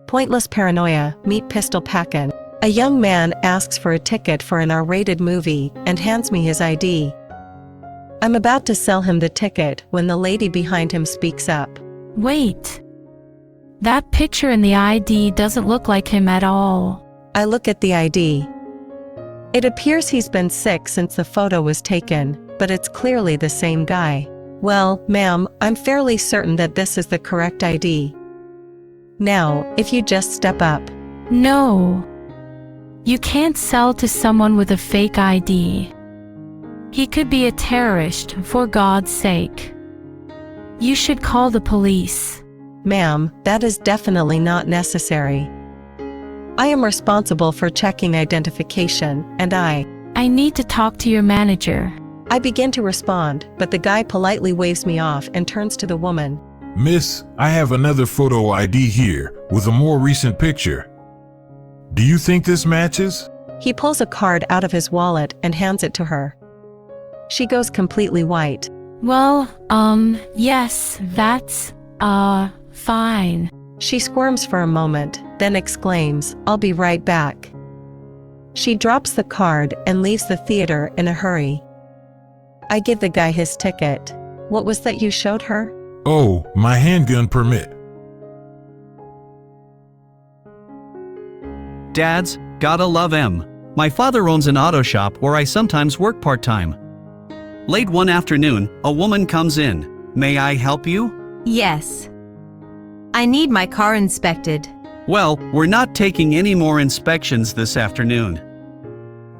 Pointless Paranoia Meet Pistol Packin. A young man asks for a ticket for an R-rated movie and hands me his ID. I'm about to sell him the ticket when the lady behind him speaks up. Wait. That picture in the ID doesn't look like him at all. I look at the ID. It appears he's been sick since the photo was taken, but it's clearly the same guy. Well, ma'am, I'm fairly certain that this is the correct ID. Now, if you just step up. No. You can't sell to someone with a fake ID. He could be a terrorist, for God's sake. You should call the police. Ma'am, that is definitely not necessary. I am responsible for checking identification, and I need to talk to your manager. I begin to respond, but the guy politely waves me off and turns to the woman. Miss, I have another photo ID here, with a more recent picture. Do you think this matches? He pulls a card out of his wallet and hands it to her. She goes completely white. Well, yes, that's, fine. She squirms for a moment, then exclaims, "I'll be right back." She drops the card and leaves the theater in a hurry. I give the guy his ticket. What was that you showed her? Oh, my handgun permit. Dads, gotta love 'em. My father owns an auto shop where I sometimes work part-time. Late one afternoon, a woman comes in. May I help you? Yes. I need my car inspected. Well, we're not taking any more inspections this afternoon.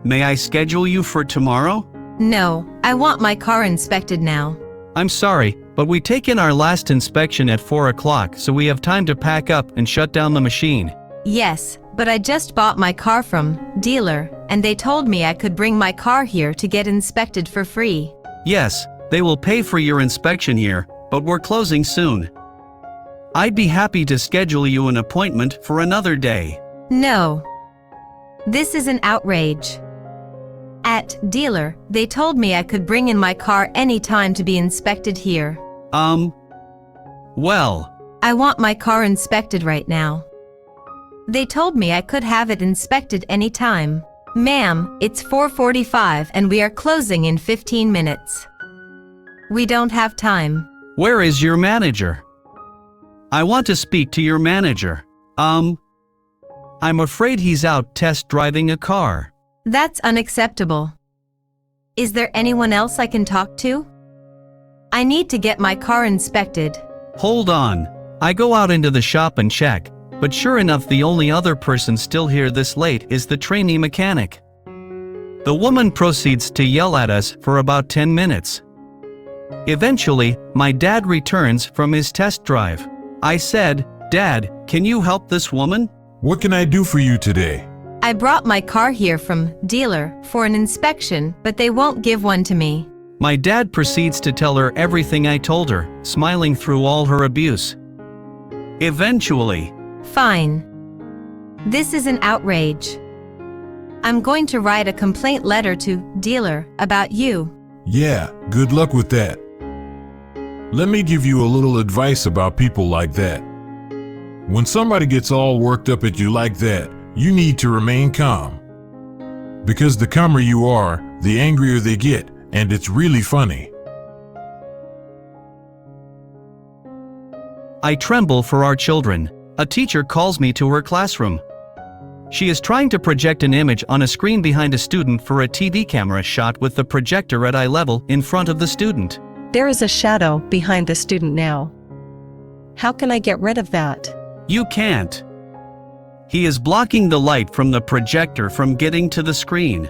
May I schedule you for tomorrow? No, I want my car inspected now. I'm sorry, but we take in our last inspection at 4 o'clock, so we have time to pack up and shut down the machine. Yes, but I just bought my car from dealer, and they told me I could bring my car here to get inspected for free. Yes, they will pay for your inspection here, but we're closing soon. I'd be happy to schedule you an appointment for another day. No. This is an outrage. At dealer, they told me I could bring in my car anytime to be inspected here. Well. I want my car inspected right now. They told me I could have it inspected anytime. Ma'am, it's 4:45 and we are closing in 15 minutes. We don't have time. Where is your manager? I want to speak to your manager. I'm afraid he's out test driving a car. That's unacceptable. Is there anyone else I can talk to? I need to get my car inspected. Hold on. I go out into the shop and check, but sure enough the only other person still here this late is the trainee mechanic. The woman proceeds to yell at us for about 10 minutes. Eventually, my dad returns from his test drive. I said, "Dad, can you help this woman?" What can I do for you today? I brought my car here from dealer for an inspection, but they won't give one to me. My dad proceeds to tell her everything I told her, smiling through all her abuse. Eventually. Fine. This is an outrage. I'm going to write a complaint letter to dealer about you. Yeah, good luck with that. Let me give you a little advice about people like that. When somebody gets all worked up at you like that, you need to remain calm. Because the calmer you are, the angrier they get, and it's really funny. I tremble for our children. A teacher calls me to her classroom. She is trying to project an image on a screen behind a student for a TV camera shot with the projector at eye level in front of the student. There is a shadow behind the student now. How can I get rid of that? You can't. He is blocking the light from the projector from getting to the screen.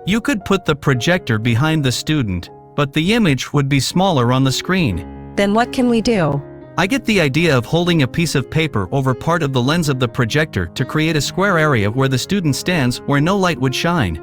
You could put the projector behind the student, but the image would be smaller on the screen. Then what can we do? I get the idea of holding a piece of paper over part of the lens of the projector to create a square area where the student stands where no light would shine.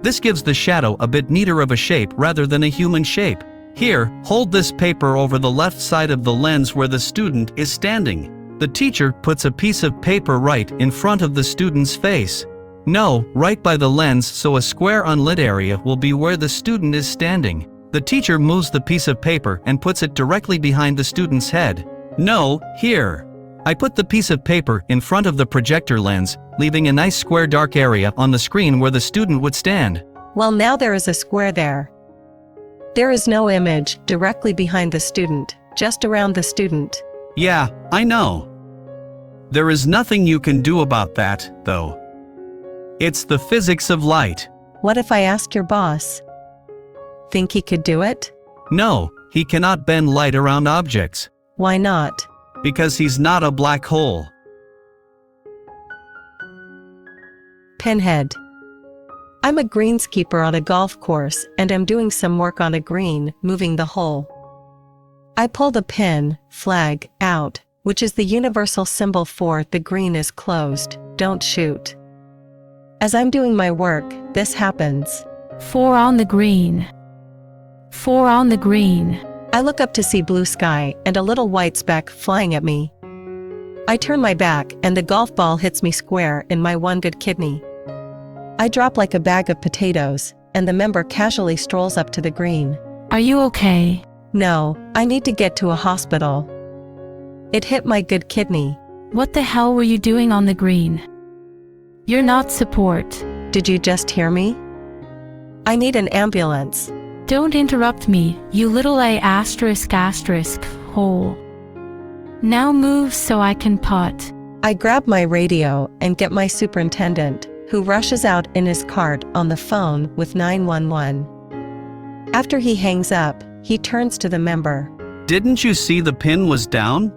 This gives the shadow a bit neater of a shape rather than a human shape. Here, hold this paper over the left side of the lens where the student is standing. The teacher puts a piece of paper right in front of the student's face. No, right by the lens, so a square unlit area will be where the student is standing. The teacher moves the piece of paper and puts it directly behind the student's head. No, here. I put the piece of paper in front of the projector lens, leaving a nice square dark area on the screen where the student would stand. Well, now there is a square there. There is no image directly behind the student, just around the student. Yeah, I know. There is nothing you can do about that, though. It's the physics of light. What if I ask your boss? Think he could do it? No, he cannot bend light around objects. Why not? Because he's not a black hole. Pinhead. I'm a greenskeeper on a golf course and am doing some work on a green, moving the hole. I pull the pin, flag, out, which is the universal symbol for the green is closed, don't shoot. As I'm doing my work, this happens. 4 on the green. 4 on the green. I look up to see blue sky and a little white speck flying at me. I turn my back and the golf ball hits me square in my one good kidney. I drop like a bag of potatoes, and the member casually strolls up to the green. Are you okay? No, I need to get to a hospital. It hit my good kidney. What the hell were you doing on the green? You're not support. Did you just hear me? I need an ambulance. Don't interrupt me, you little hole. Now move so I can putt. I grab my radio and get my superintendent, who rushes out in his cart on the phone with 911. After he hangs up, he turns to the member. Didn't you see the pin was down?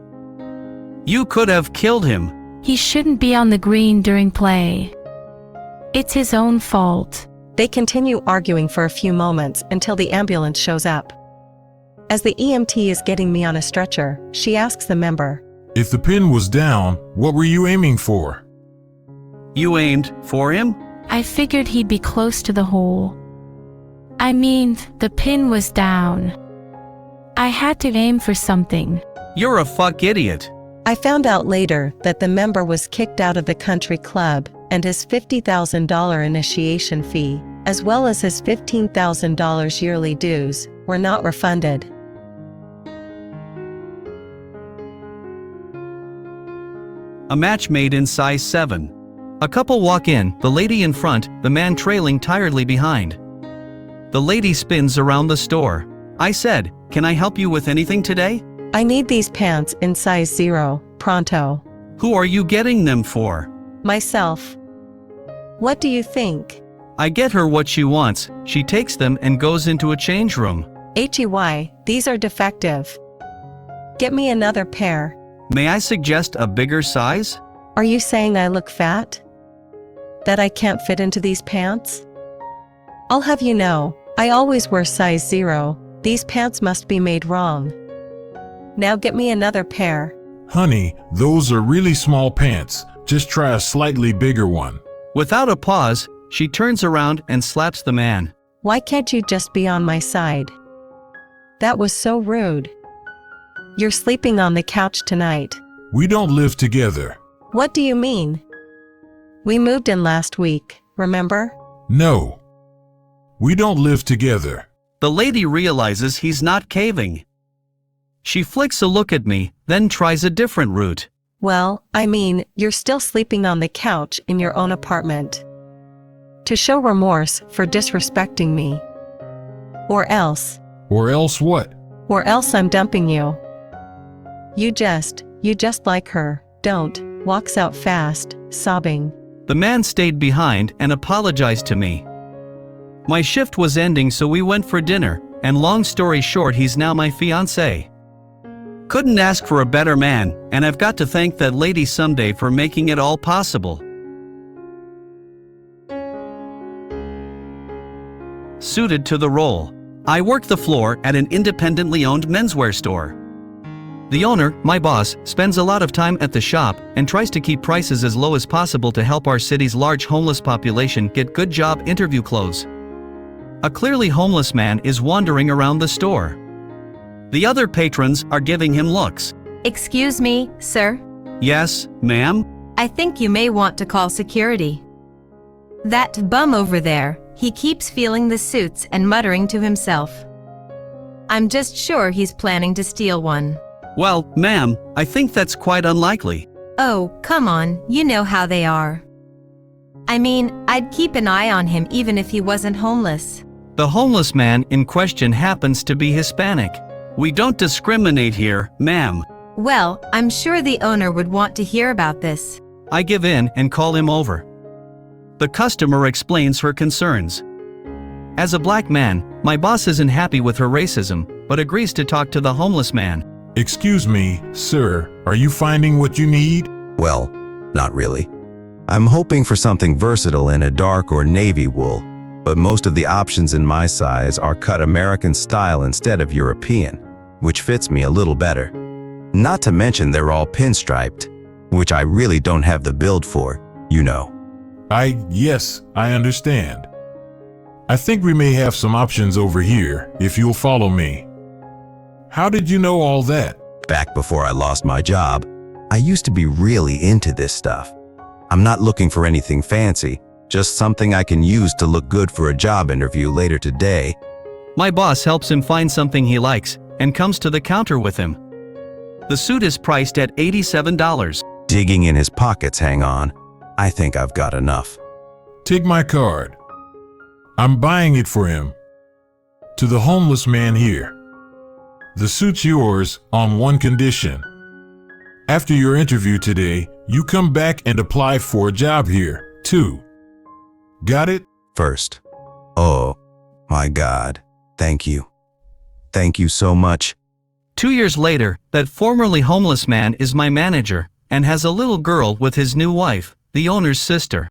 You could have killed him. He shouldn't be on the green during play. It's his own fault. They continue arguing for a few moments until the ambulance shows up. As the EMT is getting me on a stretcher, she asks the member, If the pin was down, what were you aiming for? You aimed for him? I figured he'd be close to the hole. I mean, the pin was down. I had to aim for something. You're a fuck idiot. I found out later that the member was kicked out of the country club, and his $50,000 initiation fee, as well as his $15,000 yearly dues, were not refunded. A match made in size 7. A couple walk in, the lady in front, the man trailing tiredly behind. The lady spins around the store. I said, "Can I help you with anything today?" I need these pants in size 0, pronto. Who are you getting them for? Myself. What do you think? I get her what she wants, she takes them and goes into a change room. These are defective. Get me another pair. May I suggest a bigger size? Are you saying I look fat? That I can't fit into these pants? I'll have you know, I always wear size 0, these pants must be made wrong. Now get me another pair. Honey, those are really small pants. Just try a slightly bigger one. Without a pause, she turns around and slaps the man. Why can't you just be on my side? That was so rude. You're sleeping on the couch tonight. We don't live together. What do you mean? We moved in last week, remember? No. We don't live together. The lady realizes he's not caving. She flicks a look at me, then tries a different route. Well, I mean, you're still sleeping on the couch in your own apartment. To show remorse for disrespecting me. Or else. Or else what? Or else I'm dumping you. You just like her, don't. Walks out fast, sobbing. The man stayed behind and apologized to me. My shift was ending, so we went for dinner, and long story short, he's now my fiancé. Couldn't ask for a better man, and I've got to thank that lady someday for making it all possible. Suited to the role. I work the floor at an independently owned menswear store. The owner, my boss, spends a lot of time at the shop and tries to keep prices as low as possible to help our city's large homeless population get good job interview clothes. A clearly homeless man is wandering around the store. The other patrons are giving him looks. Excuse me, sir? Yes, ma'am? I think you may want to call security. That bum over there, he keeps feeling the suits and muttering to himself. I'm just sure he's planning to steal one. Well, ma'am, I think that's quite unlikely. Oh, come on, you know how they are. I mean, I'd keep an eye on him even if he wasn't homeless. The homeless man in question happens to be Hispanic. We don't discriminate here, ma'am. Well, I'm sure the owner would want to hear about this. I give in and call him over. The customer explains her concerns. As a black man, my boss isn't happy with her racism, but agrees to talk to the homeless man. Excuse me, sir, are you finding what you need? Well, not really. I'm hoping for something versatile in a dark or navy wool, but most of the options in my size are cut American style instead of European, which fits me a little better. Not to mention they're all pinstriped, which I really don't have the build for, you know. Yes, I understand. I think we may have some options over here, if you'll follow me. How did you know all that? Back before I lost my job, I used to be really into this stuff. I'm not looking for anything fancy, just something I can use to look good for a job interview later today. My boss helps him find something he likes and comes to the counter with him. The suit is priced at $87. Digging in his pockets, hang on. I think I've got enough. Take my card. I'm buying it for him. To the homeless man here. The suit's yours on one condition. After your interview today, you come back and apply for a job here, too. Got it? First. Oh, my God. Thank you. Thank you so much. 2 years later, that formerly homeless man is my manager and has a little girl with his new wife, the owner's sister.